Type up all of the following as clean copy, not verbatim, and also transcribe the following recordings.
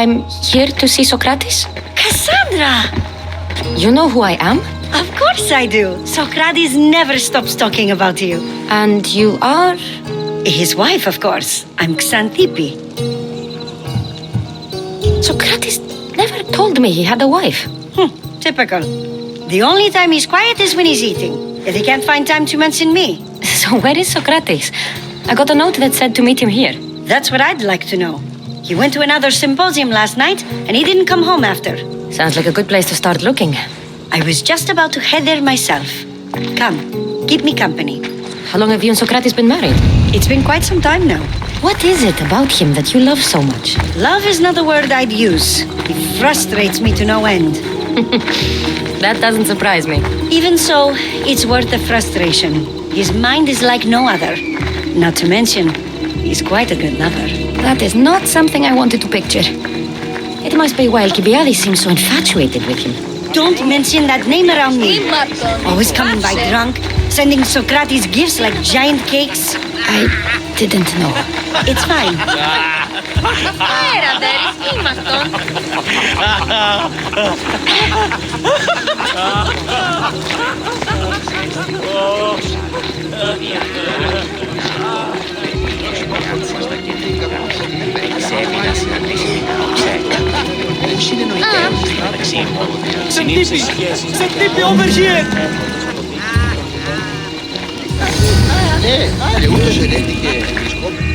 I'm here to see Sokrates. Cassandra! You know who I am? Of course I do. Sokrates never stops talking about you. And you are? His wife, of course. I'm Xanthippe. Sokrates never told me he had a wife. Typical. The only time he's quiet is when he's eating. Yet he can't find time to mention me. So where is Sokrates? I got a note that said to meet him here. That's what I'd like to know. He went to another symposium last night, and he didn't come home after. Sounds like a good place to start looking. I was just about to head there myself. Come, keep me company. How long have you and Sokrates been married? It's been quite some time now. What is it about him that you love so much? Love is not the word I'd use. He frustrates me to no end. That doesn't surprise me. Even so, it's worth the frustration. His mind is like no other. Not to mention, he's quite a good lover. That is not something I wanted to picture. It must be why Alcibiades seems so infatuated with him. Don't mention that name around me. Always coming by drunk, sending Sokrates gifts like giant cakes. I didn't know. It's fine. Xanthippe over here!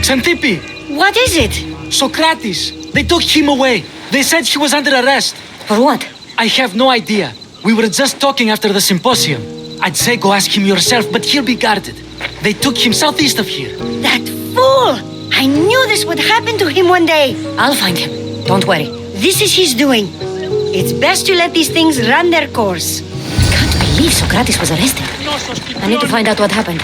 Xanthippe! What is it? Sokrates! They took him away. They said he was under arrest. For what? I have no idea. We were just talking after the symposium. I'd say go ask him yourself, but he'll be guarded. They took him southeast of here. That fool! I knew this would happen to him one day. I'll find him. Don't worry. This is his doing. It's best to let these things run their course. I can't believe Sokrates was arrested. I need to find out what happened.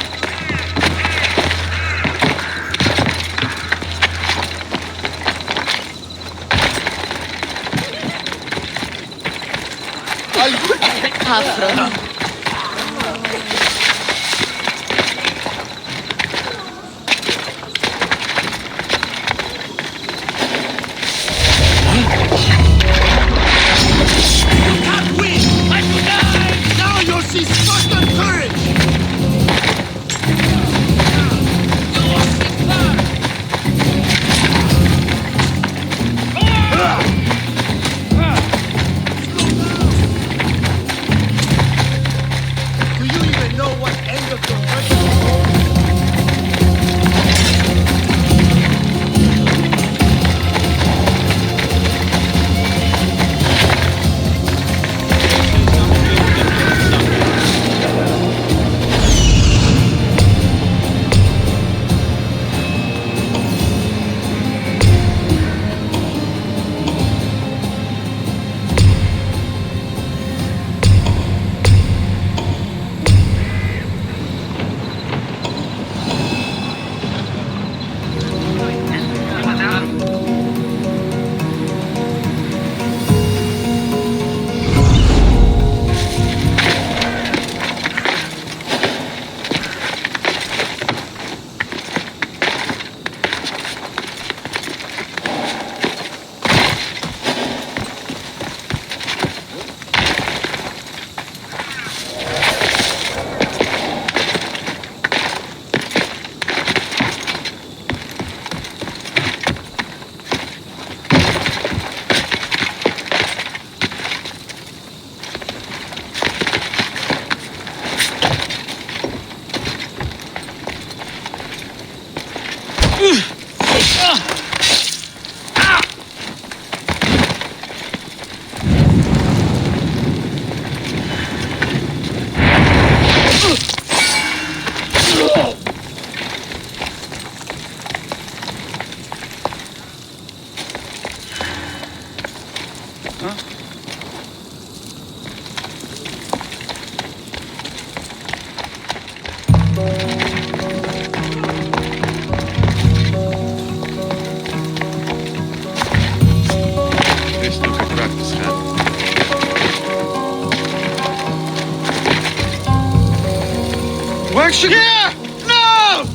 Yeah! No!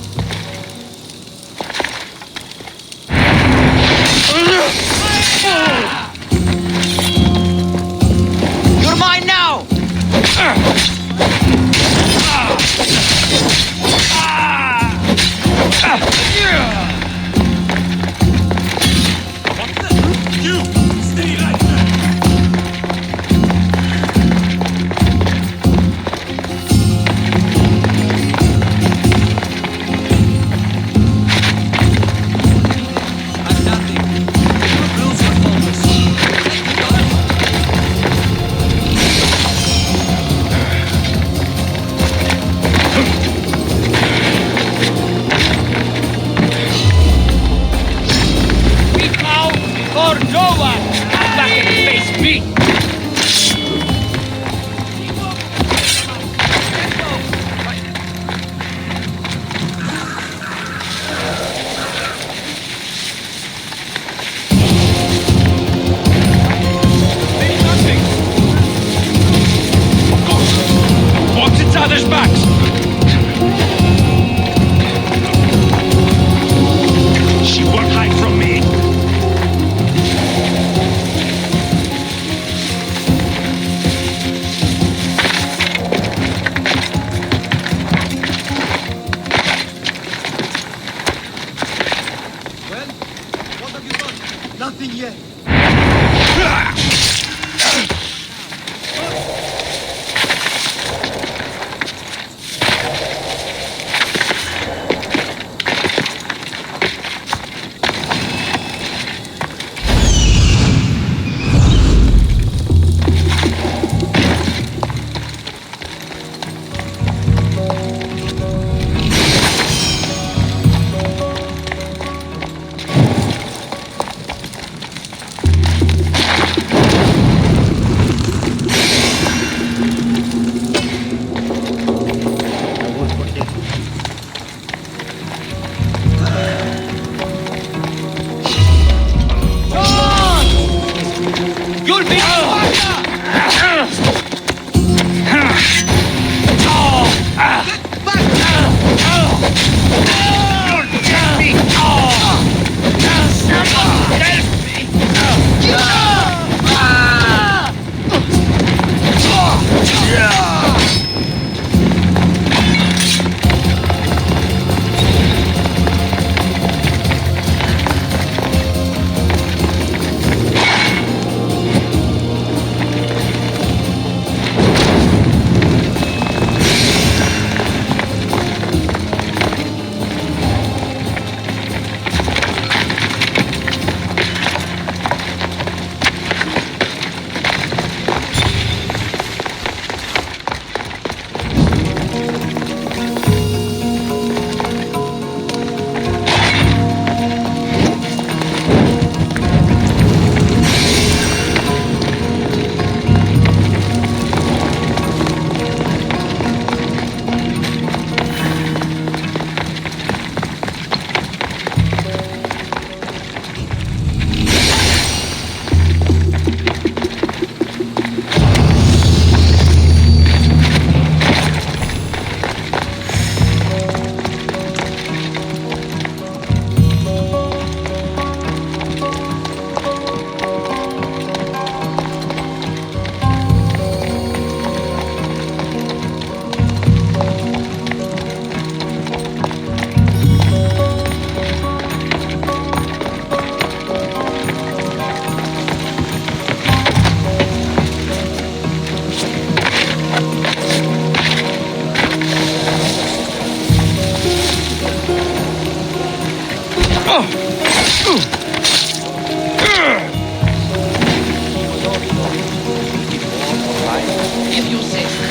If you say so.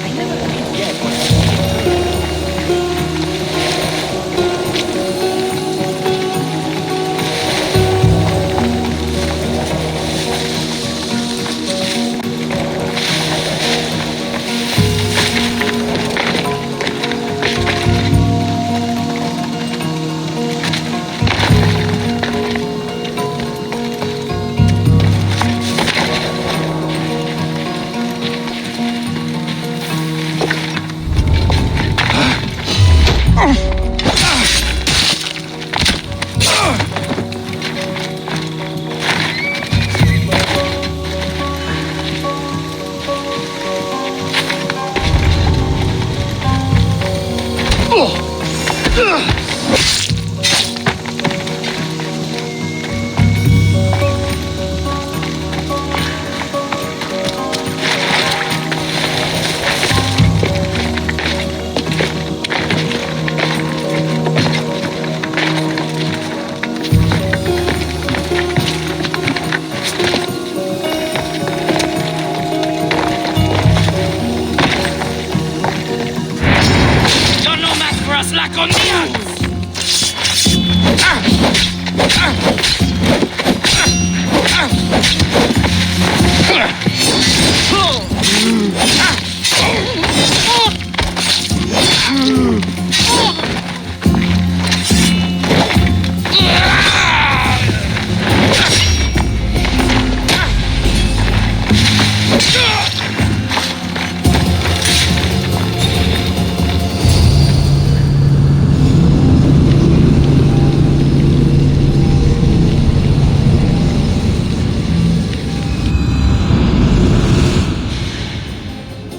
I never did get what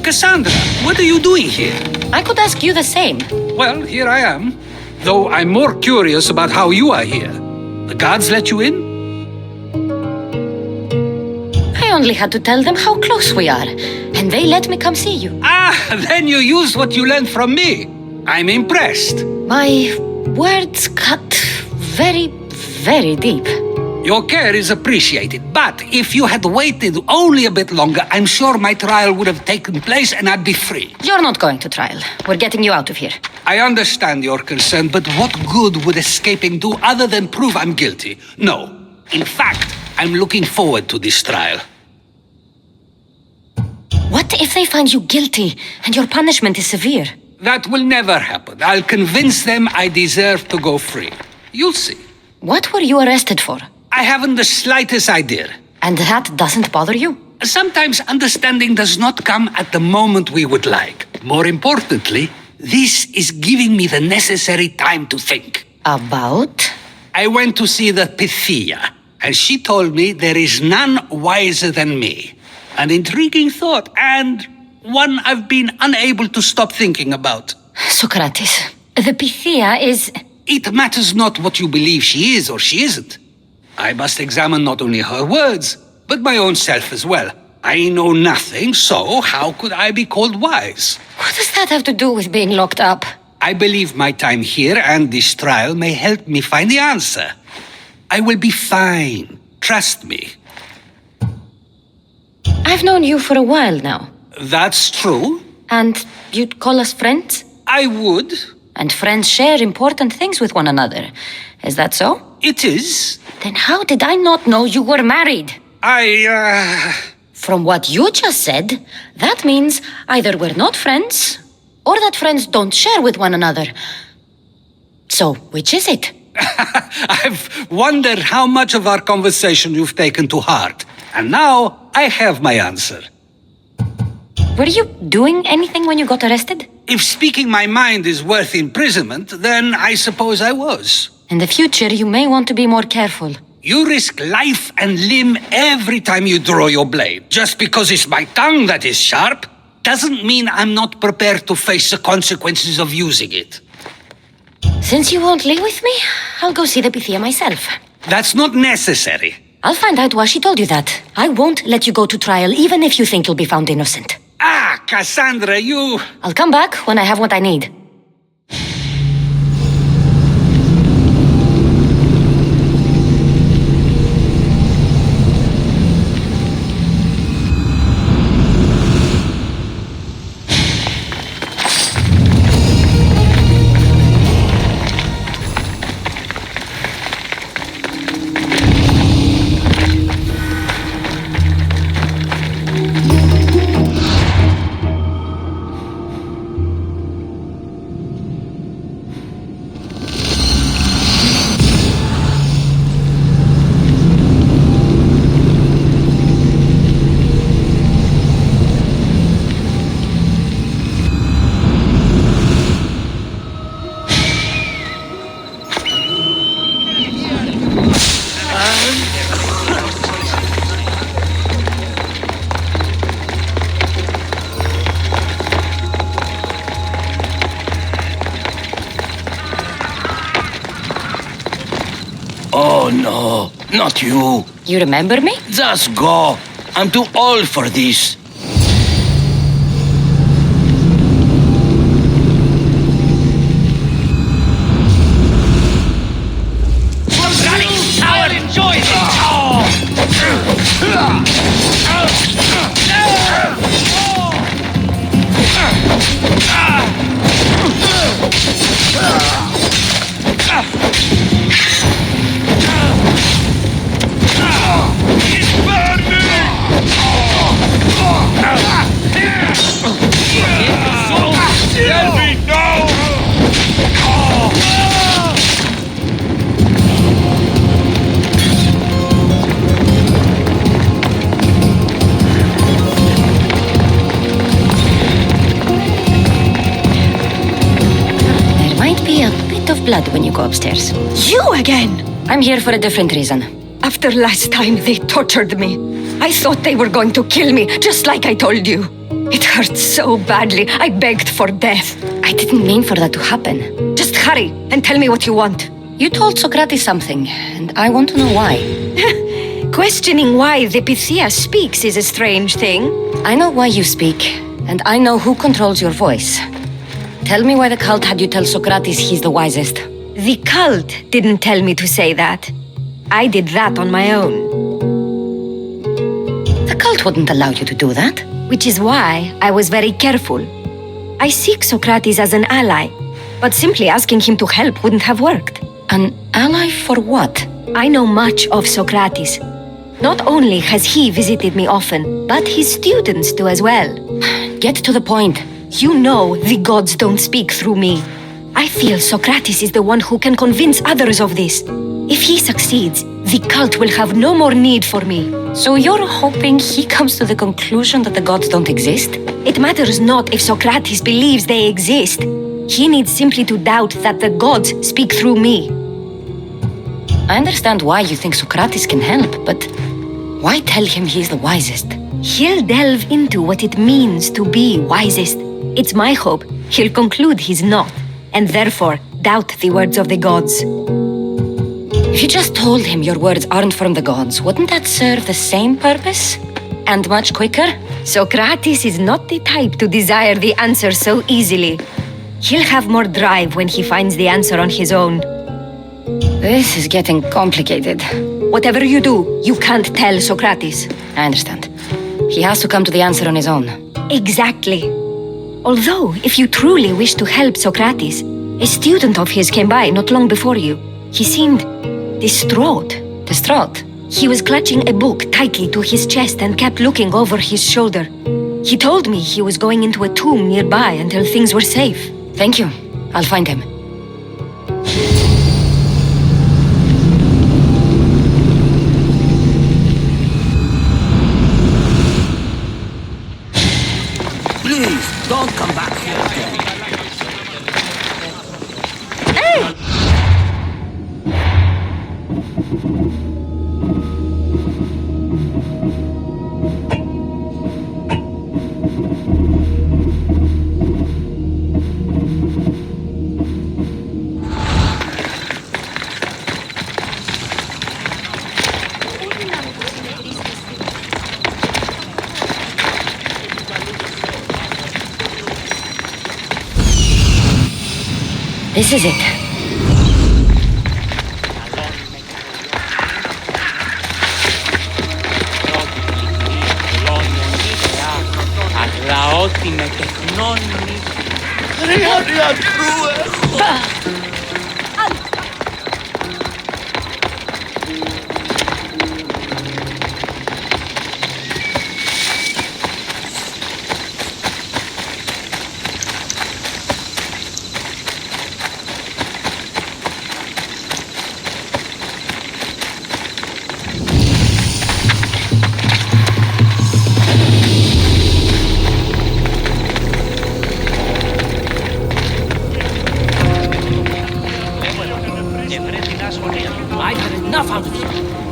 Cassandra, what are you doing here? I could ask you the same. Well, here I am. Though I'm more curious about how you are here. The guards let you in? I only had to tell them how close we are, and they let me come see you. Ah, then you used what you learned from me. I'm impressed. My words cut very, very deep. Your care is appreciated, but if you had waited only a bit longer, I'm sure my trial would have taken place and I'd be free. You're not going to trial. We're getting you out of here. I understand your concern, but what good would escaping do other than prove I'm guilty? No. In fact, I'm looking forward to this trial. What if they find you guilty and your punishment is severe? That will never happen. I'll convince them I deserve to go free. You'll see. What were you arrested for? I haven't the slightest idea. And that doesn't bother you? Sometimes understanding does not come at the moment we would like. More importantly, this is giving me the necessary time to think. About? I went to see the Pythia, and she told me there is none wiser than me. An intriguing thought, and one I've been unable to stop thinking about. Sokrates, the Pythia is... It matters not what you believe she is or she isn't. I must examine not only her words, but my own self as well. I know nothing, so how could I be called wise? What does that have to do with being locked up? I believe my time here and this trial may help me find the answer. I will be fine. Trust me. I've known you for a while now. That's true. And you'd call us friends? I would. And friends share important things with one another. Is that so? It is. Then how did I not know you were married? From what you just said, that means either we're not friends, or that friends don't share with one another. So, which is it? I've wondered how much of our conversation you've taken to heart. And now I have my answer. Were you doing anything when you got arrested? If speaking my mind is worth imprisonment, then I suppose I was. In the future, you may want to be more careful. You risk life and limb every time you draw your blade. Just because it's my tongue that is sharp, doesn't mean I'm not prepared to face the consequences of using it. Since you won't leave with me, I'll go see the Pythia myself. That's not necessary. I'll find out why she told you that. I won't let you go to trial, even if you think you'll be found innocent. Ah, Cassandra, you... I'll come back when I have what I need. Oh no, not you. You remember me? Just go. I'm too old for this. I'll enjoy blood when you go upstairs. You again? I'm here for a different reason. After last time, they tortured me. I thought they were going to kill me, just like I told you. It hurt so badly, I begged for death. I didn't mean for that to happen. Just hurry and tell me what you want. You told Sokrates something, and I want to know why. Questioning why the Pythia speaks is a strange thing. I know why you speak, and I know who controls your voice. Tell me why the cult had you tell Sokrates he's the wisest. The cult didn't tell me to say that. I did that on my own. The cult wouldn't allow you to do that. Which is why I was very careful. I seek Sokrates as an ally, but simply asking him to help wouldn't have worked. An ally for what? I know much of Sokrates. Not only has he visited me often, but his students do as well. Get to the point. You know the gods don't speak through me. I feel Sokrates is the one who can convince others of this. If he succeeds, the cult will have no more need for me. So you're hoping he comes to the conclusion that the gods don't exist? It matters not if Sokrates believes they exist. He needs simply to doubt that the gods speak through me. I understand why you think Sokrates can help, but why tell him he's the wisest? He'll delve into what it means to be wisest. It's my hope he'll conclude he's not, and therefore doubt the words of the gods. If you just told him your words aren't from the gods, wouldn't that serve the same purpose? And much quicker? Sokrates is not the type to desire the answer so easily. He'll have more drive when he finds the answer on his own. This is getting complicated. Whatever you do, you can't tell Sokrates. I understand. He has to come to the answer on his own. Exactly. Although, if you truly wish to help Sokrates, a student of his came by not long before you. He seemed distraught. Distraught? He was clutching a book tightly to his chest and kept looking over his shoulder. He told me he was going into a tomb nearby until things were safe. Thank you. I'll find him. Please, don't come back here again. This is it. I've had enough out of you.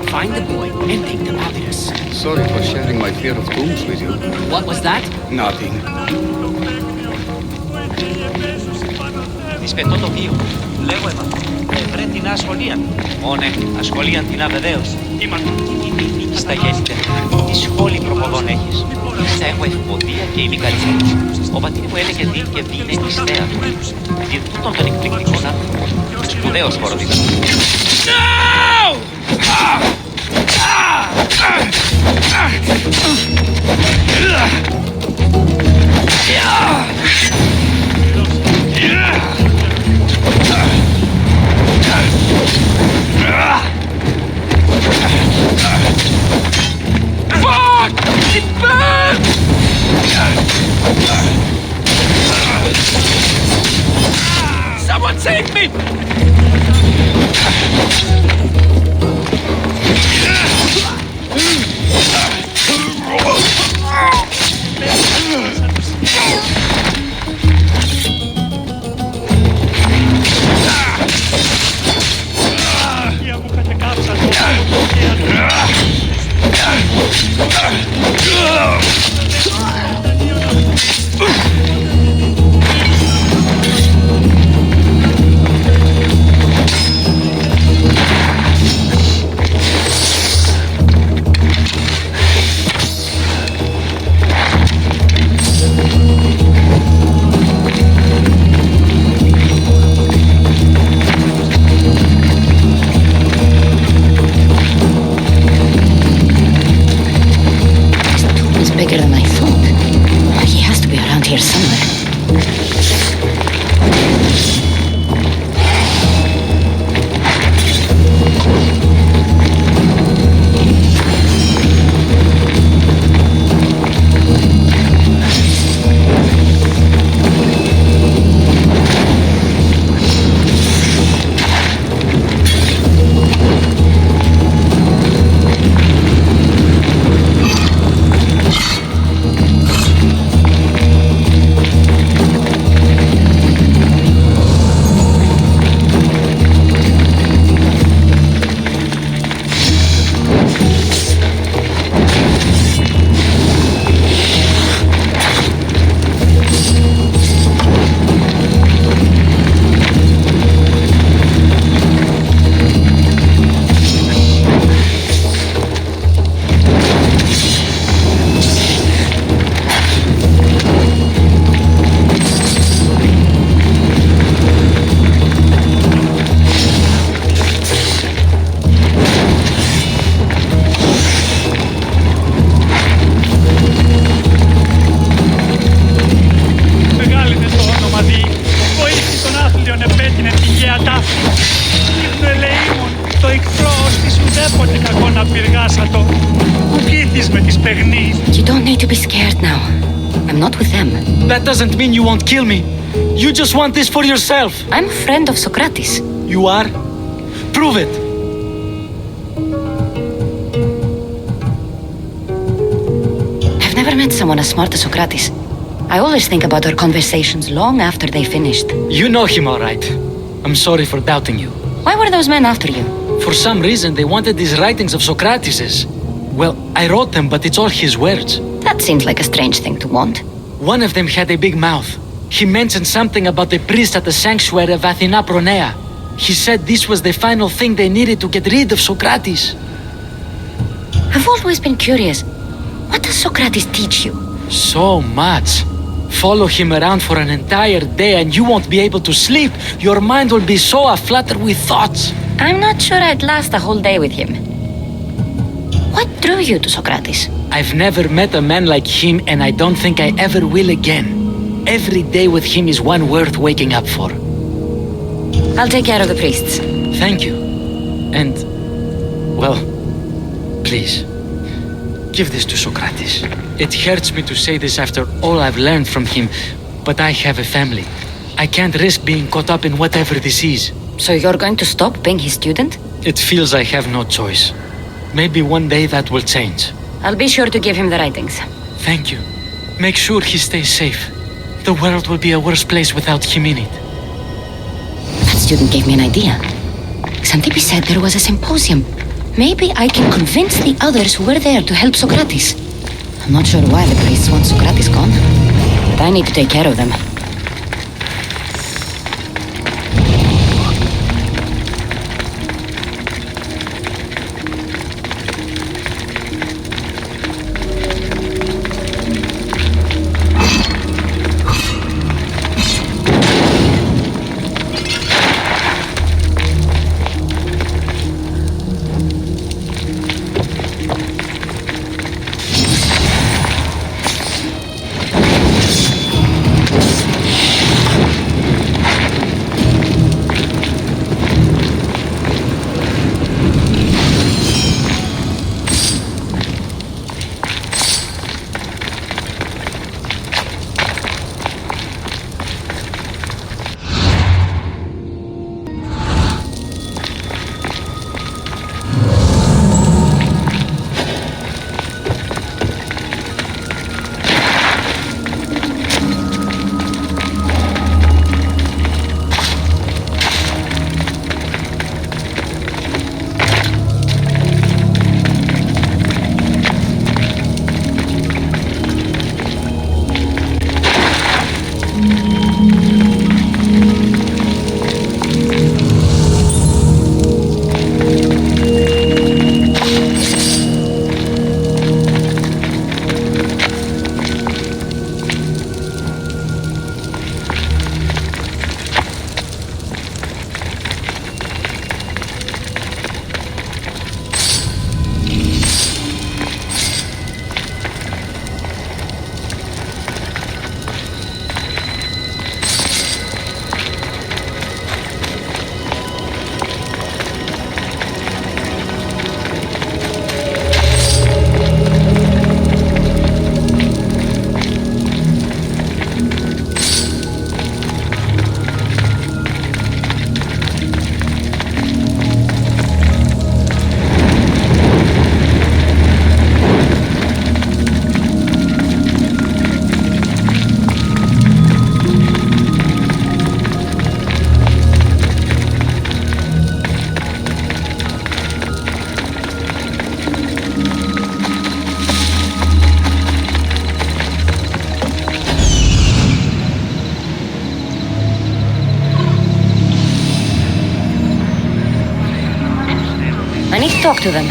Find the boy and take the papyrus. Sorry for sharing my fear of tombs with you. What was that? Nothing. Rispettò το θείο. Λέγω έμαθα. Βρε την ασχολία. Ω ναι, ασχολία την αβεβαίως. Στα γέννητε. Τι σχόλη προποδών έχεις. Ίσα έχω ευποδία και είμαι καλύτερος. Ο πατήρ μου έλεγε δι και δι είναι νηστέα του. Δι τούτον τον εκπληκτικό άνθρωπο. Σπουδαίος χοροδίδας. Someone save me! Bigger than I thought. He has to be around here somewhere. You don't need to be scared now. I'm not with them. That doesn't mean you won't kill me. You just want this for yourself. I'm a friend of Sokrates. You are? Prove it. I've never met someone as smart as Sokrates. I always think about our conversations long after they finished. You know him all right. I'm sorry for doubting you. Why were those men after you? For some reason, they wanted these writings of Socrates's. Well, I wrote them, but it's all his words. That seems like a strange thing to want. One of them had a big mouth. He mentioned something about the priest at the sanctuary of Athena Pronea. He said this was the final thing they needed to get rid of Socrates. I've always been curious. What does Socrates teach you? So much. Follow him around for an entire day and you won't be able to sleep. Your mind will be so aflutter with thoughts. I'm not sure I'd last a whole day with him. What drew you to Socrates? I've never met a man like him and I don't think I ever will again. Every day with him is one worth waking up for. I'll take care of the priests. Thank you. And, well, please, give this to Socrates. It hurts me to say this after all I've learned from him, but I have a family. I can't risk being caught up in whatever this is. So you're going to stop being his student? It feels I have no choice. Maybe one day that will change. I'll be sure to give him the writings. Thank you. Make sure he stays safe. The world will be a worse place without him in it. That student gave me an idea. Xantippe said there was a symposium. Maybe I can convince the others who were there to help Socrates. I'm not sure why the priests want Socrates gone, but I need to take care of them. talk to them.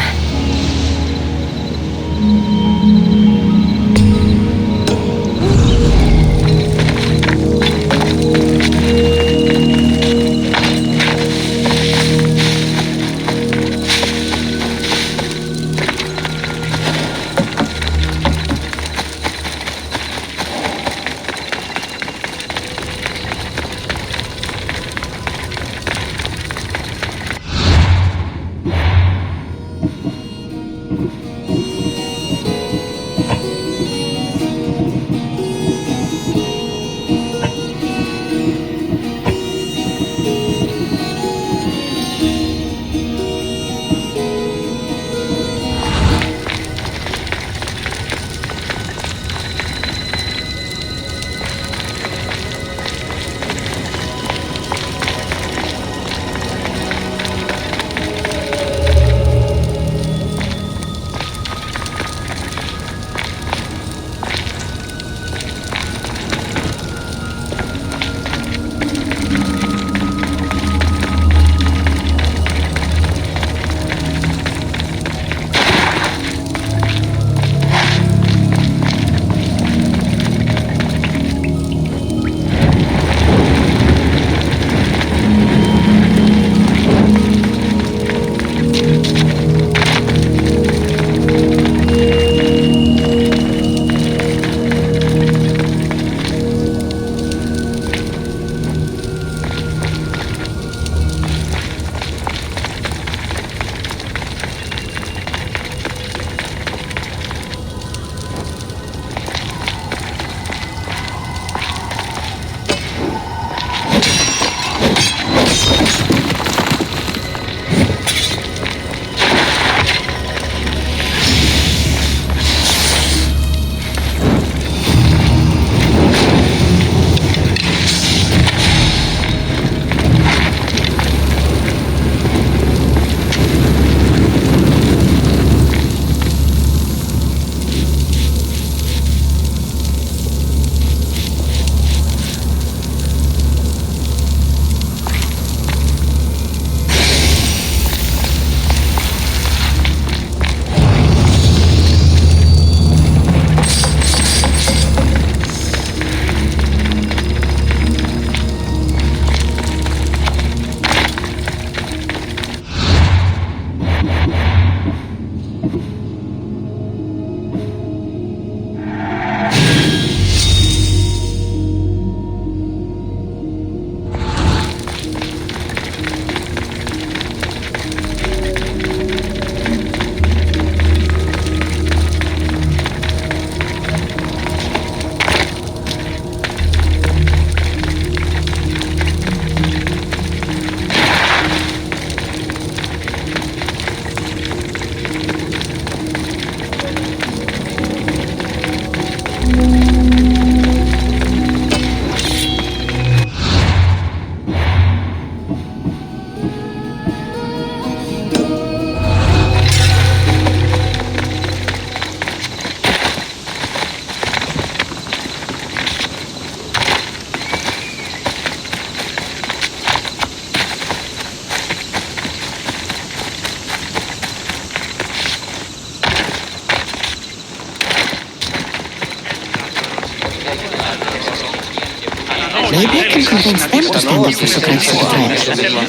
Maybe I can convince them to stand up for Sokrates at the time.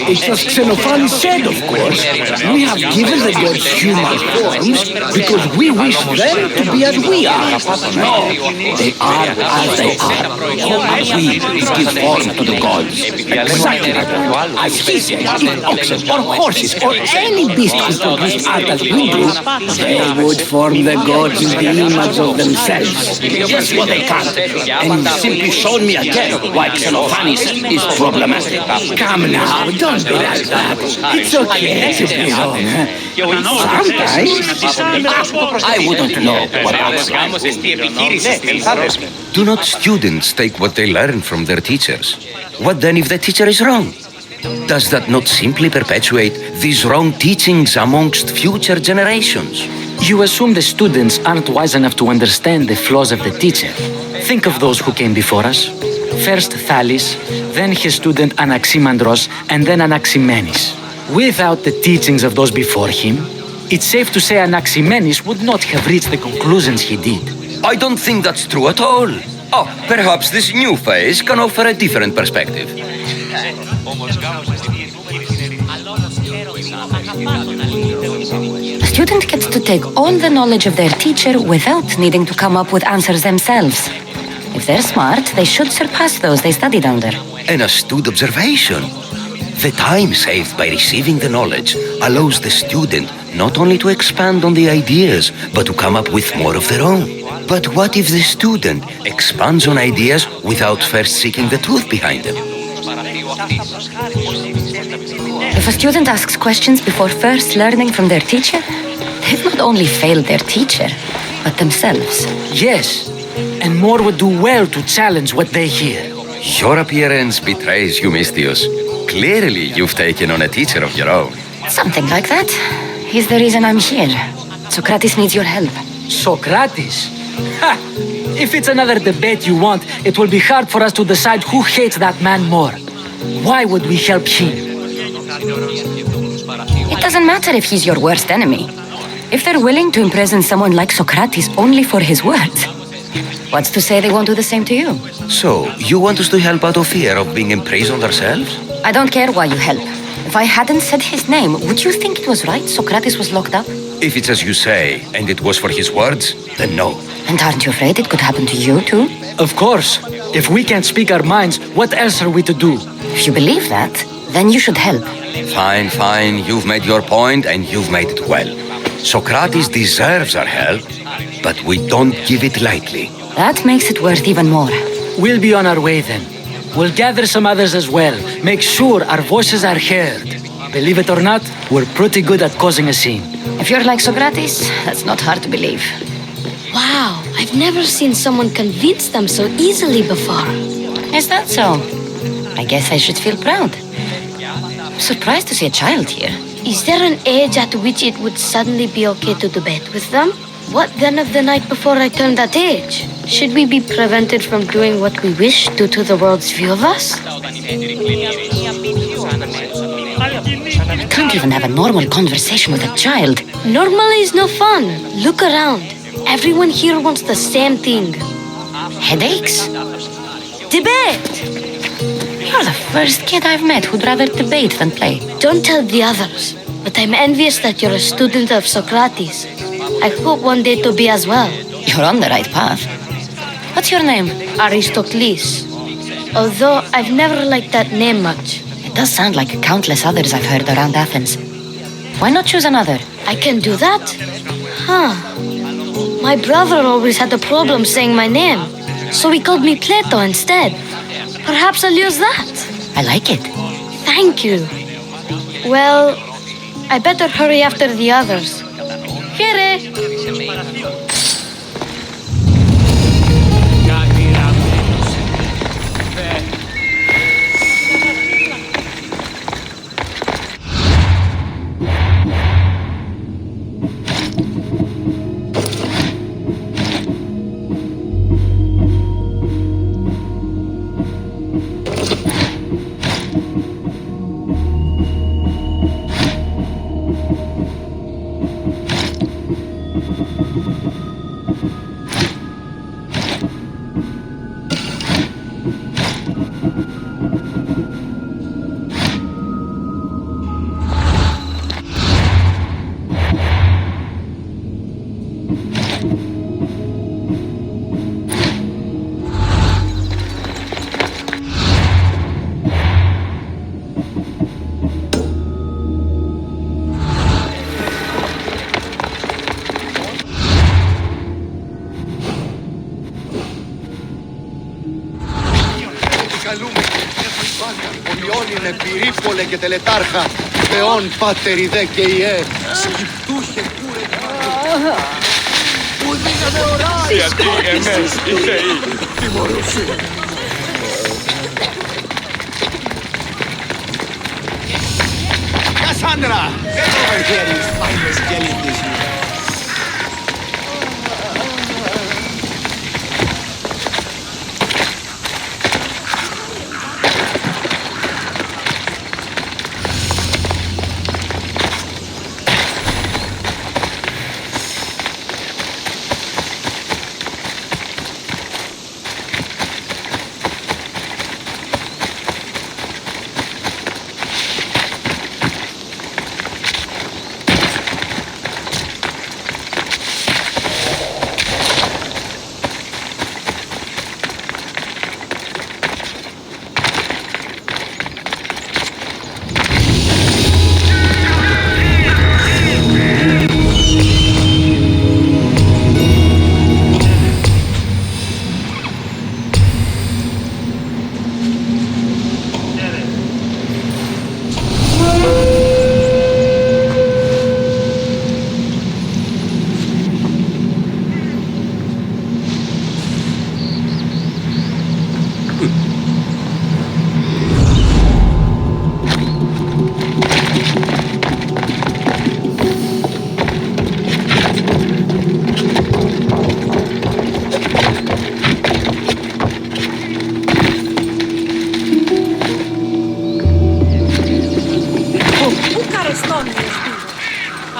It's as Xenophon said, of course. We have given the gods human forms because we wish them to be as we are. No, they are as they are. We give form to the gods. Exactly as he said, if oxen or horses or any beast who produced art as we do, they would form the gods in the image of themselves. Just what they can't. And you've simply shown me again why Xenophanes is problematic. Come now, don't be like that. It's okay to be wrong. Sometimes I wouldn't know what else. Do not students take what they learn from their teachers? What then if the teacher is wrong? Does that not simply perpetuate these wrong teachings amongst future generations? You assume the students aren't wise enough to understand the flaws of the teacher. Think of those who came before us. First Thales, then his student Anaximandros, and then Anaximenes. Without the teachings of those before him, it's safe to say Anaximenes would not have reached the conclusions he did. I don't think that's true at all. Oh, perhaps this new phase can offer a different perspective. A student gets to take all the knowledge of their teacher without needing to come up with answers themselves. If they're smart, they should surpass those they studied under. An astute observation. The time saved by receiving the knowledge allows the student not only to expand on the ideas, but to come up with more of their own. But what if the student expands on ideas without first seeking the truth behind them? If a student asks questions before first learning from their teacher, they've not only failed their teacher, but themselves. Yes, and more would do well to challenge what they hear. Your appearance betrays you, Mystius. Clearly, you've taken on a teacher of your own. Something like that. He's the reason I'm here. Sokrates needs your help. Sokrates? Ha! If it's another debate you want, it will be hard for us to decide who hates that man more. Why would we help him? It doesn't matter if he's your worst enemy. If they're willing to imprison someone like Sokrates only for his words, what's to say they won't do the same to you? So, you want us to help out of fear of being imprisoned ourselves? I don't care why you help. If I hadn't said his name, would you think it was right Sokrates was locked up? If it's as you say, and it was for his words, then no. And aren't you afraid it could happen to you too? Of course. If we can't speak our minds, what else are we to do? If you believe that, then you should help. Fine, fine. You've made your point, and you've made it well. Sokrates deserves our help, but we don't give it lightly. That makes it worth even more. We'll be on our way then. We'll gather some others as well. Make sure our voices are heard. Believe it or not, we're pretty good at causing a scene. If you're like Sokrates, that's not hard to believe. Wow, I've never seen someone convince them so easily before. Is that so? I guess I should feel proud. I'm surprised to see a child here. Is there an age at which it would suddenly be okay to debate with them? What then of the night before I turned that age? Should we be prevented from doing what we wish due to the world's view of us? I can't even have a normal conversation with a child. Normal is no fun. Look around. Everyone here wants the same thing. Headaches? Debate! You're the first kid I've met who'd rather debate than play. Don't tell the others, but I'm envious that you're a student of Sokrates. I hope one day to be as well. You're on the right path. What's your name? Aristocles. Although I've never liked that name much. It does sound like countless others I've heard around Athens. Why not choose another? I can do that? Huh. My brother always had a problem saying my name, so he called me Plato instead. Perhaps I'll use that. I like it. Thank you. Well, I better hurry after the others. Here. Πυρίπολε και τελετάρχα, Θεόν πάτερ δε και ιέ, σκυπτούχε κούρε που δίναμε ωράρι, γιατί εμείς οι θεοί, τιμωρούσι. Κασάνδρα, εδώ βεργέρεις, πάγες και λύτης μου.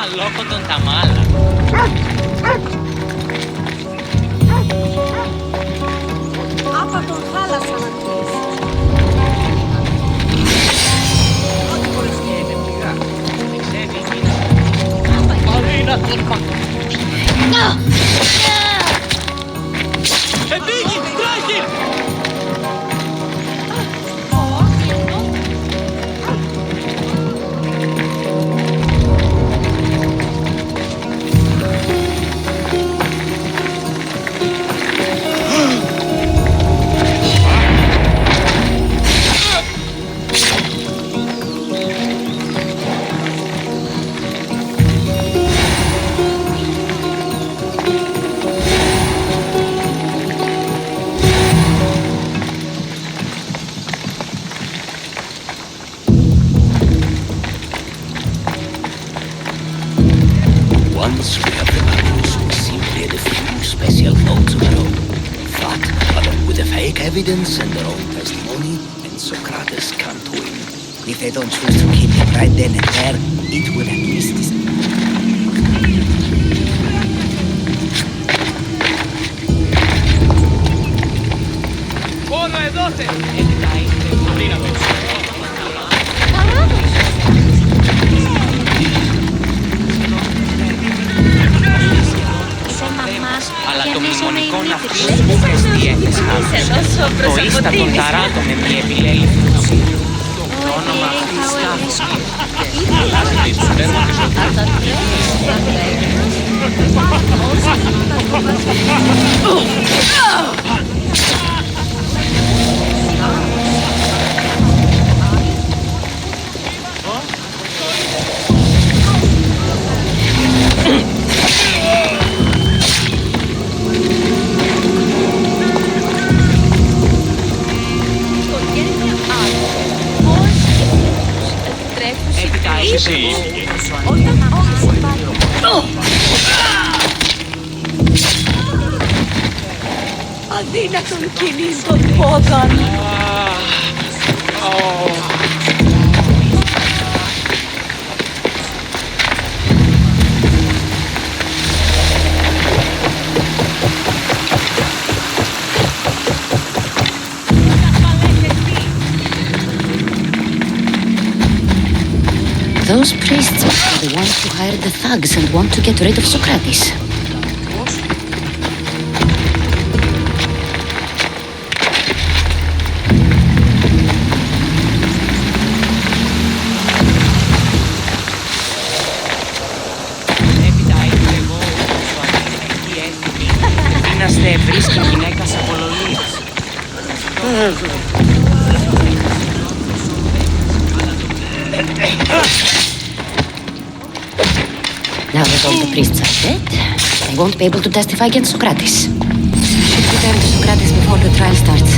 Αλόκοτον τα μάλα. Άπα τον χάλασα να κλείσει. Ό,τι μπορείς και με πληγά. Δεν ξέρει είναι. Αδύνατον μα. Επίγει! Τρέχει! Once we have the values, we simply add a few special notes of our own. That, along with the fake evidence and their own testimony, and Sokrates can't win. If they don't choose to keep it right then and there, it will at least... Πόνο εδώστε! Αδύνατος. Αλλά το μνημονικό να φύγει που χρειαστεί έφεσαι. Το ίστα των ταράτων με μια επιλέλευση. Το όνομα Χριστάφης. Αλλάζει το τέρμα της Αδύνατον κινείς των πόδων. Those priests are the ones who hired the thugs and want to get rid of Sokrates. Δίναστε ευρύς και γυναίκας απολωλίας. Now that all the priests are dead, they won't be able to testify against Sokrates. We should return to Sokrates before the trial starts.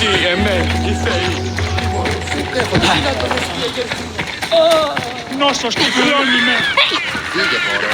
Τι εμέ, τι θέλει. Νόσος του πλώνει με. Φύγε, μωρό.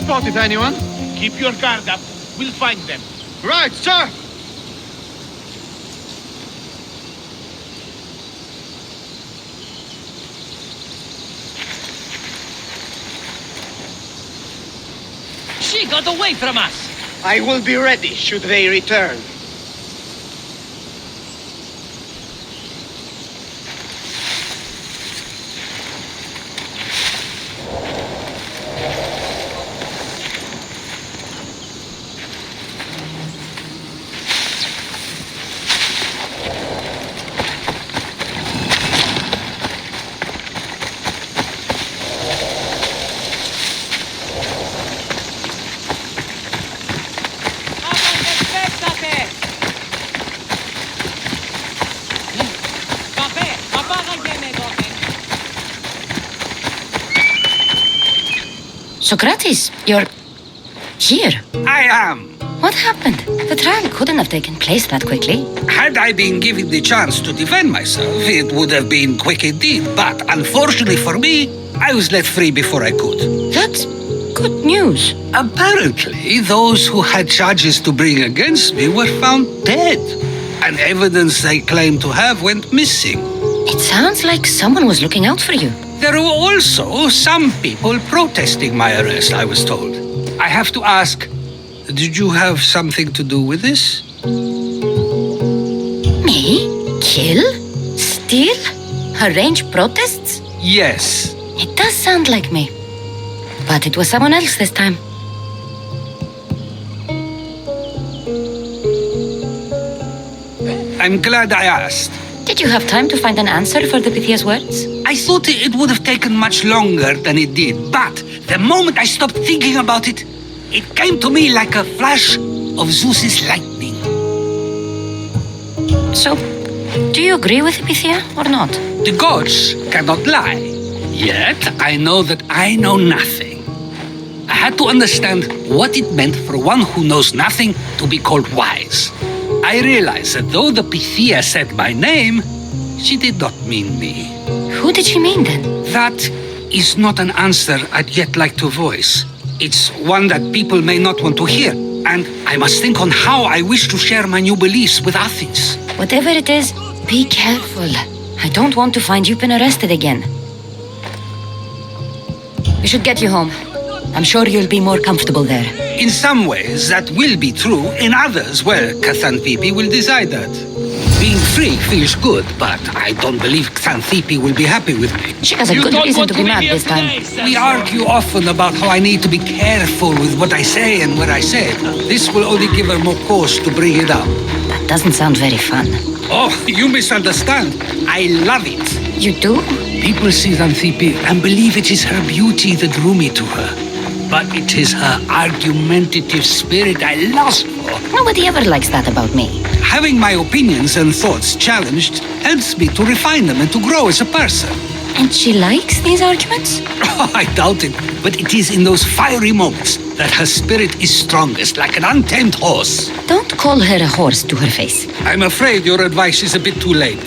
Spotted anyone? Keep your guard up. We'll find them. Right, sir! She got away from us! I will be ready should they return. Sokrates, you're here. I am. What happened? The trial couldn't have taken place that quickly. Had I been given the chance to defend myself, it would have been quick indeed. But unfortunately for me, I was let free before I could. That's good news. Apparently, those who had charges to bring against me were found dead. And evidence they claimed to have went missing. It sounds like someone was looking out for you. There were also some people protesting my arrest, I was told. I have to ask, did you have something to do with this? Me? Kill? Steal? Arrange protests? Yes. It does sound like me. But it was someone else this time. I'm glad I asked. Did you have time to find an answer for the Pythia's words? I thought it would have taken much longer than it did, but the moment I stopped thinking about it, it came to me like a flash of Zeus's lightning. So, do you agree with Pythia or not? The gods cannot lie. Yet, I know that I know nothing. I had to understand what it meant for one who knows nothing to be called wise. I realized that though the Pythia said my name, she did not mean me. Who did she mean then? That is not an answer I'd yet like to voice. It's one that people may not want to hear, and I must think on how I wish to share my new beliefs with Athens. Whatever it is, be careful. I don't want to find you've been arrested again. We should get you home. I'm sure you'll be more comfortable there. In some ways, that will be true. In others, well, Xanthippe will decide that. Being free feels good, but I don't believe Xanthippe will be happy with me. She has a good reason to be mad this time. We argue often about how I need to be careful with what I say and where I say it. This will only give her more cause to bring it up. That doesn't sound very fun. Oh, you misunderstand. I love it. You do? People see Xanthippe and believe it is her beauty that drew me to her. But it is her argumentative spirit I lust for. Nobody ever likes that about me. Having my opinions and thoughts challenged helps me to refine them and to grow as a person. And she likes these arguments? I doubt it, but it is in those fiery moments that her spirit is strongest, like an untamed horse. Don't call her a horse to her face. I'm afraid your advice is a bit too late.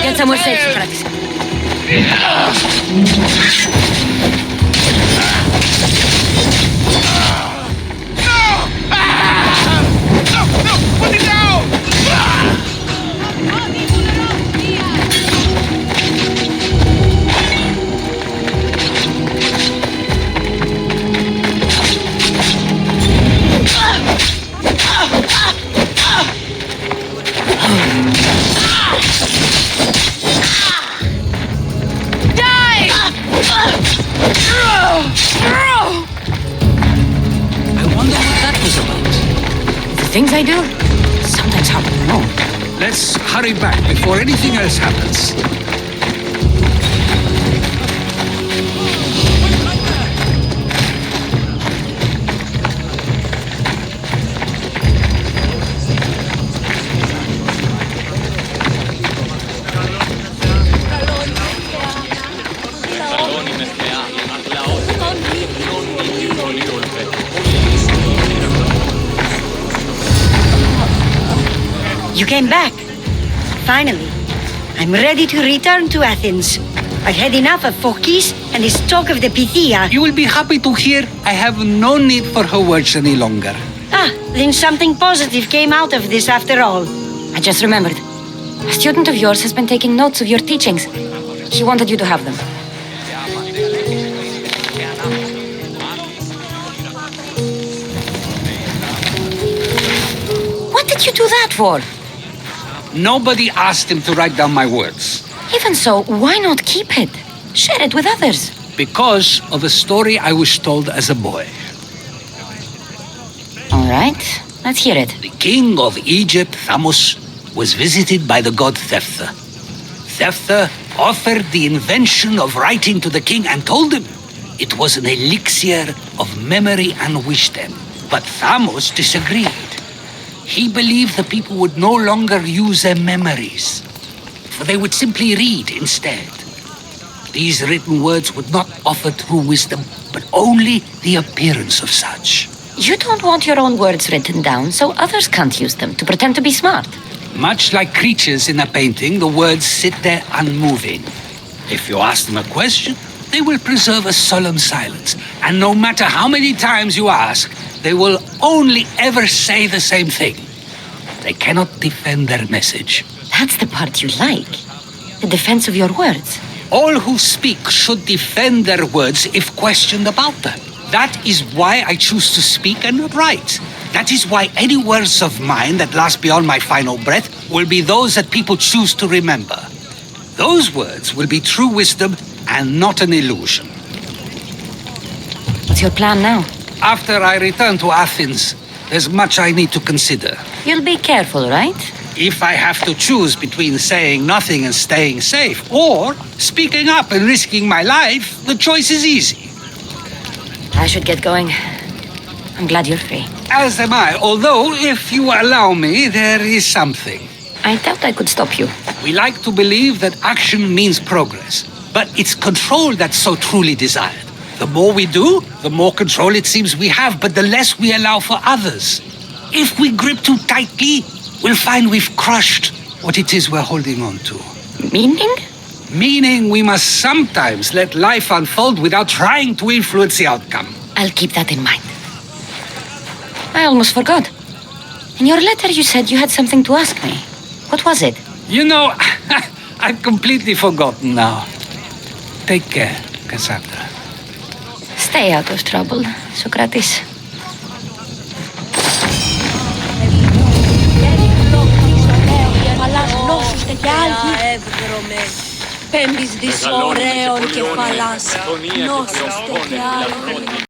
Get somewhere safe, Sokrates. Put it down! I wonder what that was about. The things I do, sometimes hard to know. Let's hurry back before anything else happens. You came back. Finally. I'm ready to return to Athens. I've had enough of Phokis and his talk of the Pythia. You will be happy to hear I have no need for her words any longer. Ah, then something positive came out of this after all. I just remembered. A student of yours has been taking notes of your teachings. He wanted you to have them. What did you do that for? Nobody asked him to write down my words. Even so, why not keep it? Share it with others. Because of a story I was told as a boy. All right, let's hear it. The king of Egypt, Thamos, was visited by the god Thephtha. Thephtha offered the invention of writing to the king and told him it was an elixir of memory and wisdom. But Thamos disagreed. He believed the people would no longer use their memories, for they would simply read instead. These written words would not offer true wisdom, but only the appearance of such. You don't want your own words written down so others can't use them to pretend to be smart. Much like creatures in a painting, the words sit there unmoving. If you ask them a question, they will preserve a solemn silence. And no matter how many times you ask, they will only ever say the same thing. They cannot defend their message. That's the part you like. The defense of your words. All who speak should defend their words if questioned about them. That is why I choose to speak and not write. That is why any words of mine that last beyond my final breath will be those that people choose to remember. Those words will be true wisdom and not an illusion. What's your plan now? After I return to Athens, there's much I need to consider. You'll be careful, right? If I have to choose between saying nothing and staying safe, or speaking up and risking my life, the choice is easy. I should get going. I'm glad you're free. As am I, although, if you allow me, there is something. I doubt I could stop you. We like to believe that action means progress, but it's control that's so truly desired. The more we do, the more control it seems we have, but the less we allow for others. If we grip too tightly, we'll find we've crushed what it is we're holding on to. Meaning? Meaning we must sometimes let life unfold without trying to influence the outcome. I'll keep that in mind. I almost forgot. In your letter you said you had something to ask me. What was it? You know, I've completely forgotten now. Take care, Cassandra. Stay out of trouble, Sokrates. Πέμπεις δις ωραίων κεφαλάς, νόσος και άλλο.